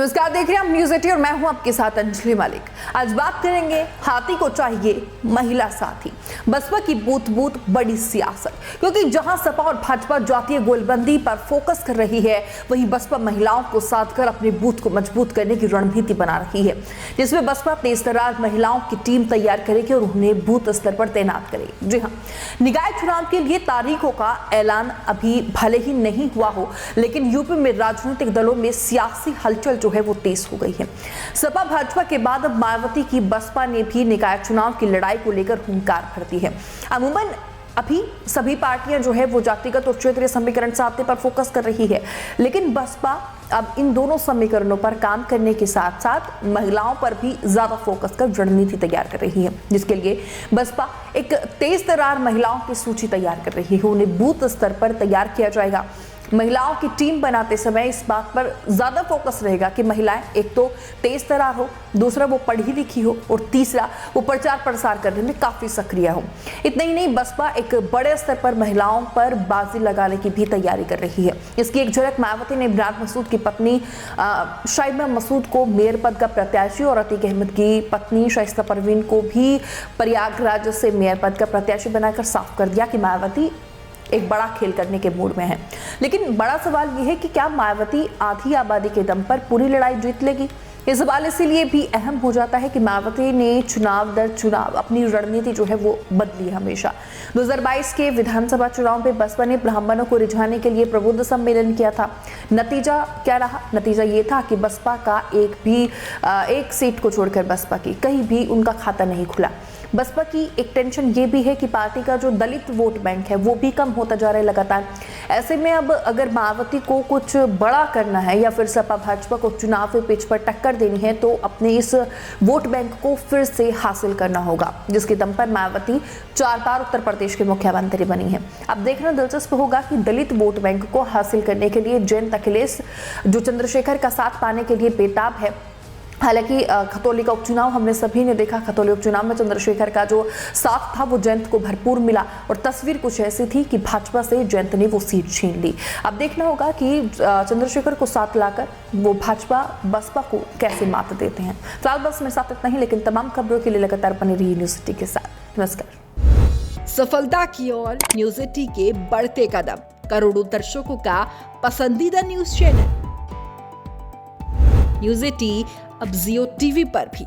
नमस्कार, देख रहे हैं आप न्यूज़ 18 और मैं हूं आपके साथ अंजलि मलिक। आज बात करेंगे हाथी को चाहिए महिला साथी, बसपा की बूथ बूथ बड़ी सियासत। क्योंकि जहां सपा और भाजपा जातीय गोलबंदी पर फोकस कर रही है, वहीं बसपा महिलाओं को साथ कर अपने बूथ को मजबूत करने की रणनीति बना रही है, जिसमें बसपा तेज तर्रार महिलाओं की टीम तैयार करेगी और उन्हें बूथ स्तर पर तैनात करेगी। जी हाँ, निकाय चुनाव के लिए तारीखों का ऐलान अभी भले ही नहीं हुआ हो, लेकिन यूपी में राजनीतिक दलों में सियासी हलचल जो है वो तेज हो गई है। सपा भाजपा के बाद अब मायावती की बसपा ने भी निकाय चुनाव की लड़ाई को लेकर हुंकार भर दी है। अमूमन अभी सभी पार्टियां जो है वो जातिगत और क्षेत्रीय समीकरण साधने पर फोकस कर रही है, लेकिन बसपा अब इन दोनों समीकरणों पर काम करने के साथ साथ महिलाओं पर भी ज्यादा फोकस कर रणनीति तैयार कर रही है, जिसके लिए बसपा एक तेज तर्रार महिलाओं की सूची तैयार कर रही है। उन्हें बूथ स्तर पर तैयार किया जाएगा। महिलाओं की टीम बनाते समय इस बात पर ज्यादा फोकस रहेगा कि महिलाएं एक तो तेज तर्रार हो, दूसरा वो पढ़ी लिखी हो और तीसरा वो प्रचार प्रसार करने में काफी सक्रिय हो। इतना ही नहीं, बसपा एक बड़े स्तर पर महिलाओं पर बाजी लगाने की भी तैयारी कर रही है। इसकी एक झलक मायावती ने इमरान मसूद की पत्नी शाइबा मसूद को मेयर पद का प्रत्याशी और अतीक अहमद की पत्नी शाइस्ता परवीन को भी प्रयागराज से मेयर पद का प्रत्याशी बनाकर साफ कर दिया कि मायावती एक बड़ा खेल करने के मूड में है। लेकिन बड़ा सवाल यह है कि क्या मायावती आधी आबादी के दम पर पूरी लड़ाई जीत लेगी? ये सवाल इसीलिए भी अहम हो जाता है कि मायावती ने चुनाव दर चुनाव अपनी रणनीति जो है वो बदली है हमेशा। 2022 के विधानसभा चुनाव में बसपा ने ब्राह्मणों को रिझाने के लिए प्रबुद्ध सम्मेलन किया था। नतीजा क्या रहा? नतीजा ये था कि बसपा का एक सीट को छोड़कर बसपा की कहीं भी उनका खाता नहीं खुला। बसपा की एक टेंशन ये भी है कि पार्टी का जो दलित वोट बैंक है वो भी कम होता जा रहा है लगातार। ऐसे में अब अगर मायावती को कुछ बड़ा करना है या फिर सपा भाजपा को चुनाव के पिच पर टक्कर देनी है, तो अपने इस वोट बैंक को फिर से हासिल करना होगा, जिसके दम पर मायावती 4 बार उत्तर प्रदेश के मुख्यमंत्री बनी है। अब देखना दिलचस्प होगा कि दलित वोट बैंक को हासिल करने के लिए जयंत अखिलेश जो चंद्रशेखर का साथ पाने के लिए बेताब है। हालांकि खतौली का उपचुनाव हमने सभी ने देखा, खतौली उपचुनाव में चंद्रशेखर का जो साथ था वो जयंत को भरपूर मिला और तस्वीर कुछ ऐसी थी कि भाजपा से जयंत ने वो सीट छीन ली। अब देखना होगा कि चंद्रशेखर को साथ लाकर वो भाजपा बसपा को कैसे मात देते हैं। फिलहाल बस मेरे साथ इतना ही, लेकिन तमाम खबरों के लिए लगातार बनी रही न्यूज़ 18 के साथ। नमस्कार। सफलता की ओर न्यूज़ 18 के बढ़ते कदम, करोड़ों दर्शकों का पसंदीदा न्यूज चैनल न्यूज़ 18 अब जियो टीवी पर भी।